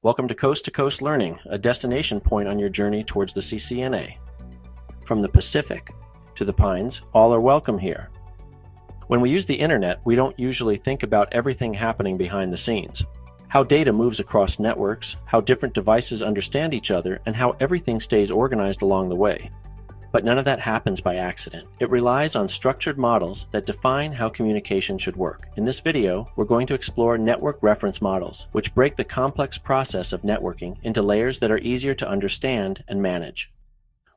Welcome to Coast Learning, a destination point on your journey towards the CCNA. From the Pacific to the Pines, all are welcome here. When we use the internet, we don't usually think about everything happening behind the scenes. How data moves across networks, how different devices understand each other, and how everything stays organized along the way. But none of that happens by accident. It relies on structured models that define how communication should work. In this video, we're going to explore network reference models, which break the complex process of networking into layers that are easier to understand and manage.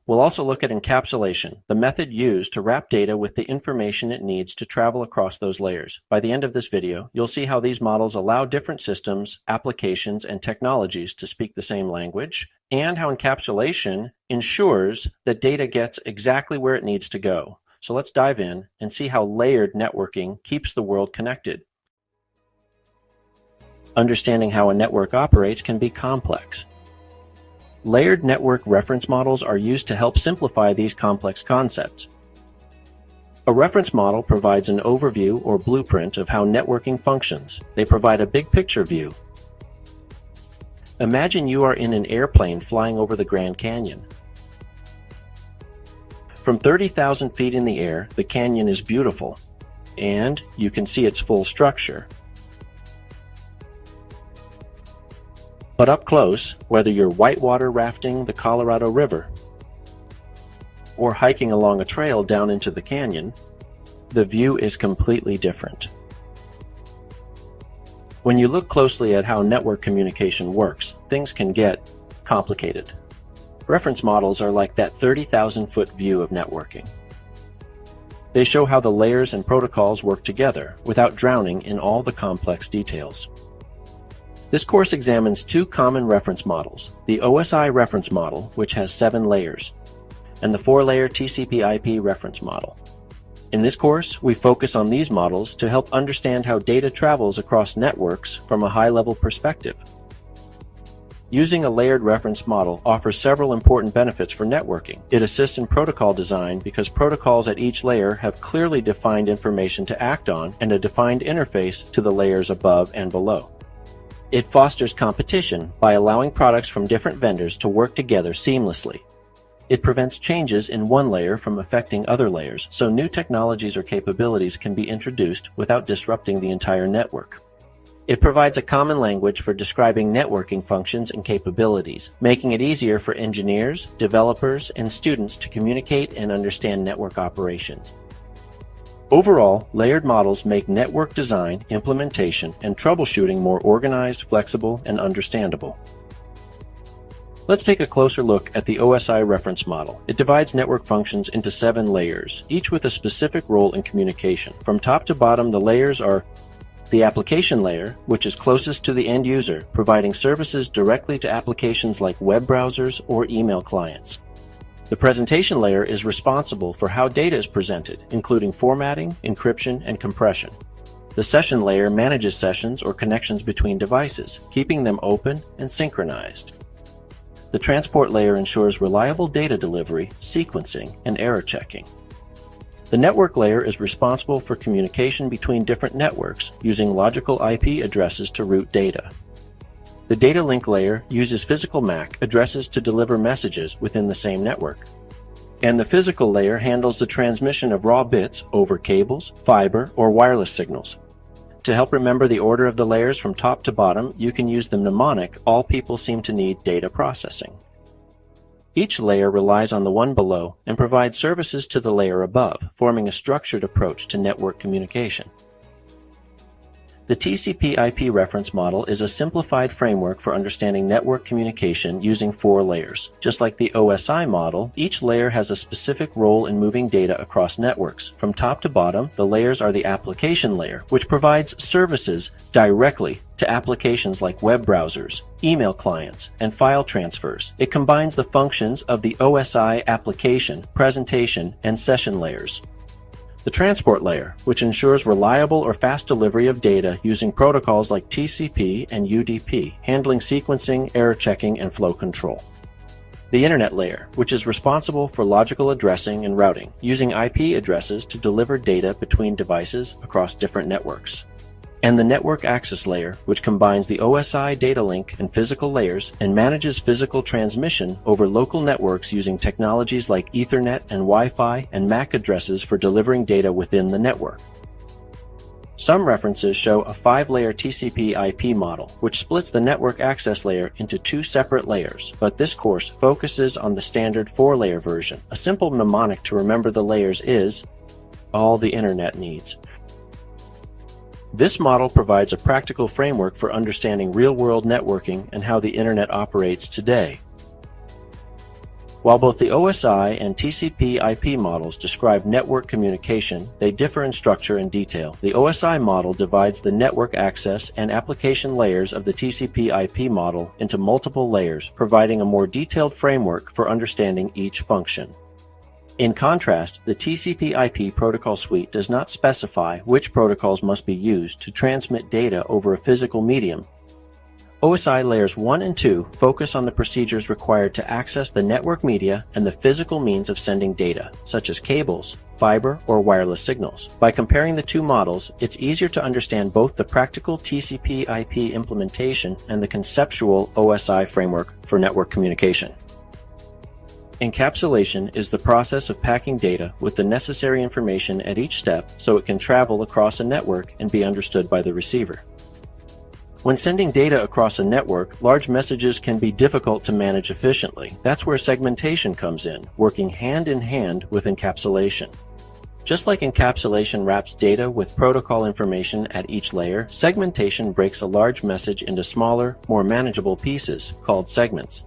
We'll also look at encapsulation, the method used to wrap data with the information it needs to travel across those layers. By the end of this video, you'll see how these models allow different systems, applications, and technologies to speak the same language, and how encapsulation ensures that data gets exactly where it needs to go. So let's dive in and see how layered networking keeps the world connected. Understanding how a network operates can be complex. Layered network reference models are used to help simplify these complex concepts. A reference model provides an overview or blueprint of how networking functions. They provide a big picture view. Imagine you are in an airplane flying over the Grand Canyon. From 30,000 feet in the air, the canyon is beautiful, and you can see its full structure. But up close, whether you're whitewater rafting the Colorado River or hiking along a trail down into the canyon, the view is completely different. When you look closely at how network communication works, things can get complicated. Reference models are like that 30,000-foot view of networking. They show how the layers and protocols work together without drowning in all the complex details. This course examines two common reference models, the OSI reference model, which has 7 layers, and the 4-layer TCP/IP reference model. In this course, we focus on these models to help understand how data travels across networks from a high-level perspective. Using a layered reference model offers several important benefits for networking. It assists in protocol design because protocols at each layer have clearly defined information to act on and a defined interface to the layers above and below. It fosters competition by allowing products from different vendors to work together seamlessly. It prevents changes in one layer from affecting other layers, so new technologies or capabilities can be introduced without disrupting the entire network. It provides a common language for describing networking functions and capabilities, making it easier for engineers, developers, and students to communicate and understand network operations. Overall, layered models make network design, implementation, and troubleshooting more organized, flexible, and understandable. Let's take a closer look at the OSI reference model. It divides network functions into 7 layers, each with a specific role in communication. From top to bottom, the layers are the application layer, which is closest to the end user, providing services directly to applications like web browsers or email clients. The presentation layer is responsible for how data is presented, including formatting, encryption, and compression. The session layer manages sessions or connections between devices, keeping them open and synchronized. The transport layer ensures reliable data delivery, sequencing, and error checking. The network layer is responsible for communication between different networks, using logical IP addresses to route data. The data link layer uses physical MAC addresses to deliver messages within the same network. And the physical layer handles the transmission of raw bits over cables, fiber, or wireless signals. To help remember the order of the layers from top to bottom, you can use the mnemonic "all people seem to need data processing." Each layer relies on the one below and provides services to the layer above, forming a structured approach to network communication. The TCP/IP reference model is a simplified framework for understanding network communication using 4 layers. Just like the OSI model, each layer has a specific role in moving data across networks. From top to bottom, the layers are the application layer, which provides services directly to applications like web browsers, email clients, and file transfers. It combines the functions of the OSI application, presentation, and session layers. The transport layer, which ensures reliable or fast delivery of data using protocols like TCP and UDP, handling sequencing, error checking, and flow control. The internet layer, which is responsible for logical addressing and routing, using IP addresses to deliver data between devices across different networks. and the network access layer, which combines the OSI data link and physical layers and manages physical transmission over local networks using technologies like Ethernet and Wi-Fi and MAC addresses for delivering data within the network. Some references show a 5-layer TCP/IP model, which splits the network access layer into 2 separate layers, but this course focuses on the standard 4-layer version. A simple mnemonic to remember the layers is all the Internet needs. This model provides a practical framework for understanding real-world networking and how the Internet operates today. While both the OSI and TCP/IP models describe network communication, they differ in structure and detail. The OSI model divides the network access and application layers of the TCP/IP model into multiple layers, providing a more detailed framework for understanding each function. In contrast, the TCP/IP protocol suite does not specify which protocols must be used to transmit data over a physical medium. OSI layers 1 and 2 focus on the procedures required to access the network media and the physical means of sending data, such as cables, fiber, or wireless signals. By comparing the 2 models, it's easier to understand both the practical TCP/IP implementation and the conceptual OSI framework for network communication. Encapsulation is the process of packing data with the necessary information at each step so it can travel across a network and be understood by the receiver. When sending data across a network, large messages can be difficult to manage efficiently. That's where segmentation comes in, working hand in hand with encapsulation. Just like encapsulation wraps data with protocol information at each layer, segmentation breaks a large message into smaller, more manageable pieces, called segments.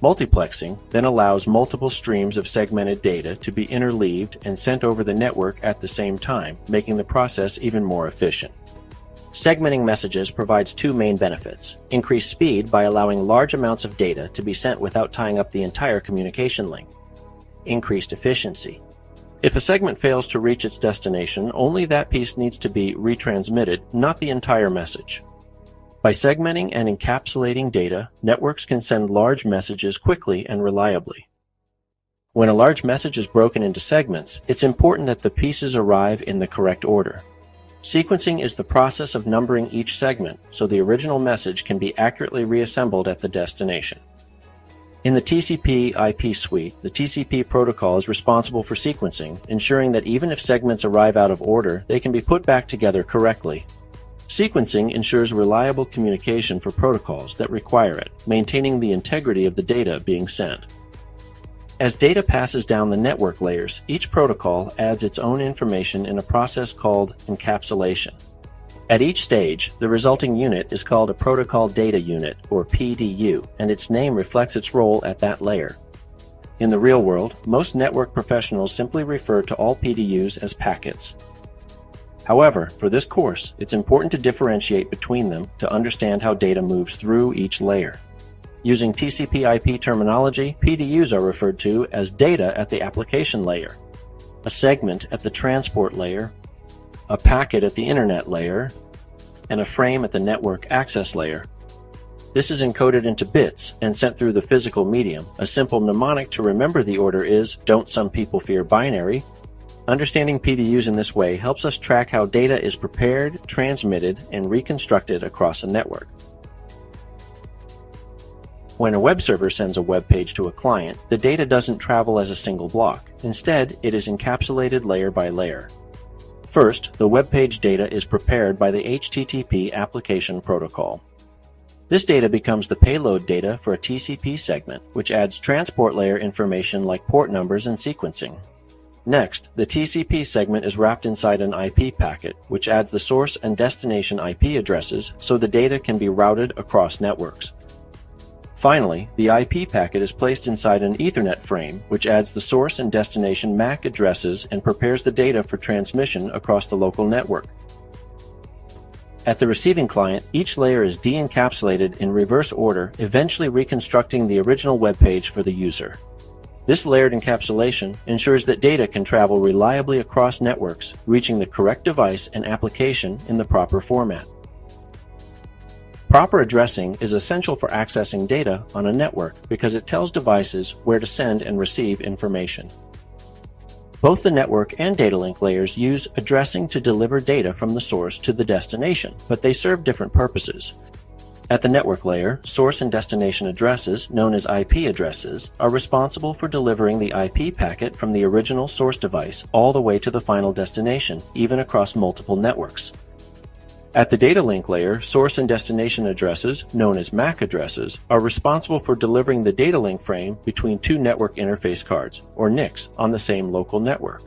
Multiplexing then allows multiple streams of segmented data to be interleaved and sent over the network at the same time, making the process even more efficient. Segmenting messages provides 2 main benefits: increased speed by allowing large amounts of data to be sent without tying up the entire communication link, increased efficiency. If a segment fails to reach its destination, only that piece needs to be retransmitted, not the entire message. By segmenting and encapsulating data, networks can send large messages quickly and reliably. When a large message is broken into segments, it's important that the pieces arrive in the correct order. Sequencing is the process of numbering each segment so the original message can be accurately reassembled at the destination. In the TCP/IP suite, the TCP protocol is responsible for sequencing, ensuring that even if segments arrive out of order, they can be put back together correctly. Sequencing ensures reliable communication for protocols that require it, maintaining the integrity of the data being sent. As data passes down the network layers, each protocol adds its own information in a process called encapsulation. At each stage, the resulting unit is called a Protocol Data Unit, or PDU, and its name reflects its role at that layer. In the real world, most network professionals simply refer to all PDUs as packets. However, for this course, it's important to differentiate between them to understand how data moves through each layer. Using TCP/IP terminology, PDUs are referred to as data at the application layer, a segment at the transport layer, a packet at the internet layer, and a frame at the network access layer. This is encoded into bits and sent through the physical medium. A simple mnemonic to remember the order is, "Don't some people fear binary?" Understanding PDUs in this way helps us track how data is prepared, transmitted, and reconstructed across a network. When a web server sends a web page to a client, the data doesn't travel as a single block. Instead, it is encapsulated layer by layer. First, the web page data is prepared by the HTTP application protocol. This data becomes the payload data for a TCP segment, which adds transport layer information like port numbers and sequencing. Next, the TCP segment is wrapped inside an IP packet, which adds the source and destination IP addresses so the data can be routed across networks. Finally, the IP packet is placed inside an Ethernet frame, which adds the source and destination MAC addresses and prepares the data for transmission across the local network. At the receiving client, each layer is de-encapsulated in reverse order, eventually reconstructing the original web page for the user. This layered encapsulation ensures that data can travel reliably across networks, reaching the correct device and application in the proper format. Proper addressing is essential for accessing data on a network because it tells devices where to send and receive information. Both the network and data link layers use addressing to deliver data from the source to the destination, but they serve different purposes. At the network layer, source and destination addresses, known as IP addresses, are responsible for delivering the IP packet from the original source device all the way to the final destination, even across multiple networks. At the data link layer, source and destination addresses, known as MAC addresses, are responsible for delivering the data link frame between two network interface cards, or NICs, on the same local network.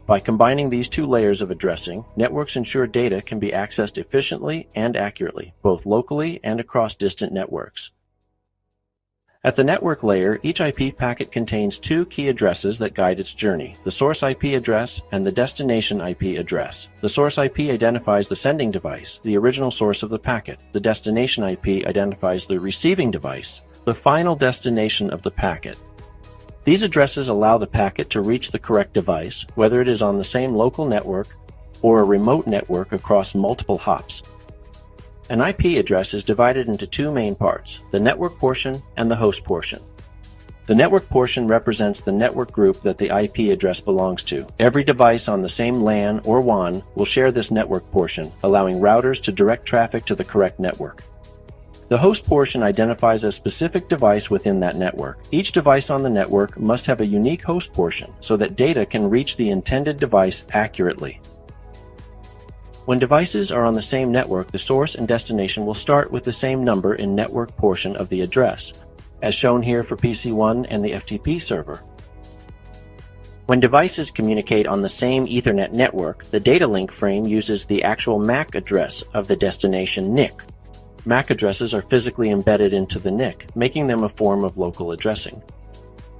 By combining these two layers of addressing, networks ensure data can be accessed efficiently and accurately, both locally and across distant networks. At the network layer, each IP packet contains two key addresses that guide its journey, the source IP address and the destination IP address. The source IP identifies the sending device, the original source of the packet. The destination IP identifies the receiving device, the final destination of the packet. These addresses allow the packet to reach the correct device, whether it is on the same local network or a remote network across multiple hops. An IP address is divided into two main parts, the network portion and the host portion. The network portion represents the network group that the IP address belongs to. Every device on the same LAN or WAN will share this network portion, allowing routers to direct traffic to the correct network. The host portion identifies a specific device within that network. Each device on the network must have a unique host portion so that data can reach the intended device accurately. When devices are on the same network, the source and destination will start with the same number in network portion of the address, as shown here for PC1 and the FTP server. When devices communicate on the same Ethernet network, the data link frame uses the actual MAC address of the destination NIC. MAC addresses are physically embedded into the NIC, making them a form of local addressing.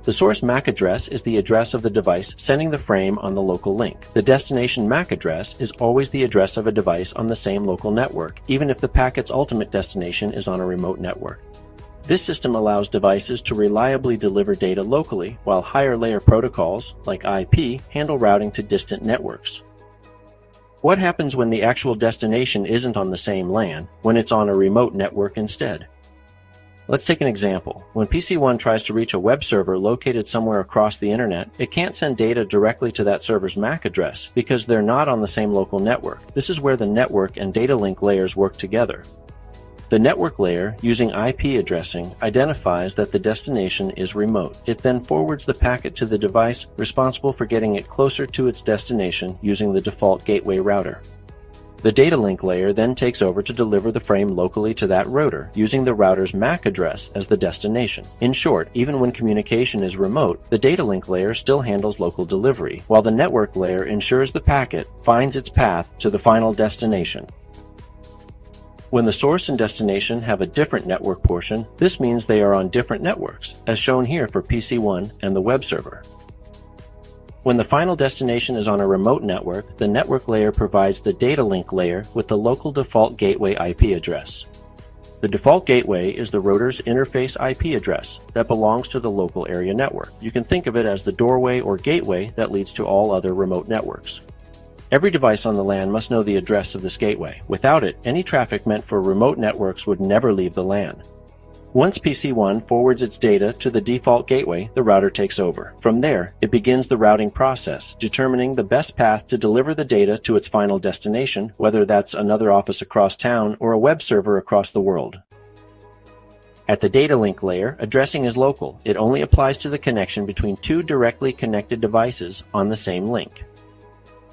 The source MAC address is the address of the device sending the frame on the local link. The destination MAC address is always the address of a device on the same local network, even if the packet's ultimate destination is on a remote network. This system allows devices to reliably deliver data locally, while higher layer protocols, like IP, handle routing to distant networks. What happens when the actual destination isn't on the same LAN, when it's on a remote network instead? Let's take an example. When PC1 tries to reach a web server located somewhere across the internet, it can't send data directly to that server's MAC address because they're not on the same local network. This is where the network and data link layers work together. The network layer, using IP addressing, identifies that the destination is remote. It then forwards the packet to the device responsible for getting it closer to its destination using the default gateway router. The data link layer then takes over to deliver the frame locally to that router, using the router's MAC address as the destination. In short, even when communication is remote, the data link layer still handles local delivery, while the network layer ensures the packet finds its path to the final destination. When the source and destination have a different network portion, this means they are on different networks, as shown here for PC1 and the web server. When the final destination is on a remote network, the network layer provides the data link layer with the local default gateway IP address. The default gateway is the router's interface IP address that belongs to the local area network. You can think of it as the doorway or gateway that leads to all other remote networks. Every device on the LAN must know the address of this gateway. Without it, any traffic meant for remote networks would never leave the LAN. Once PC1 forwards its data to the default gateway, the router takes over. From there, it begins the routing process, determining the best path to deliver the data to its final destination, whether that's another office across town or a web server across the world. At the data link layer, addressing is local. It only applies to the connection between two directly connected devices on the same link.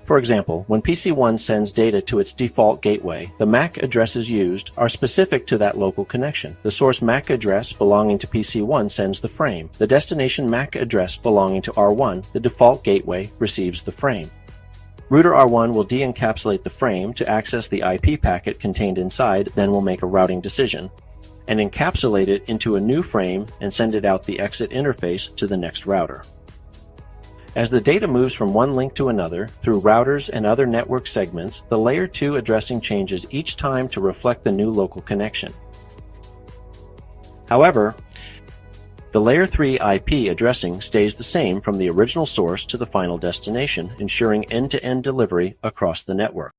For example, when PC1 sends data to its default gateway, the MAC addresses used are specific to that local connection. The source MAC address belonging to PC1 sends the frame. The destination MAC address belonging to R1, the default gateway, receives the frame. Router R1 will de-encapsulate the frame to access the IP packet contained inside, then will make a routing decision, and encapsulate it into a new frame and send it out the exit interface to the next router. As the data moves from one link to another, through routers and other network segments, the Layer 2 addressing changes each time to reflect the new local connection. However, the Layer 3 IP addressing stays the same from the original source to the final destination, ensuring end-to-end delivery across the network.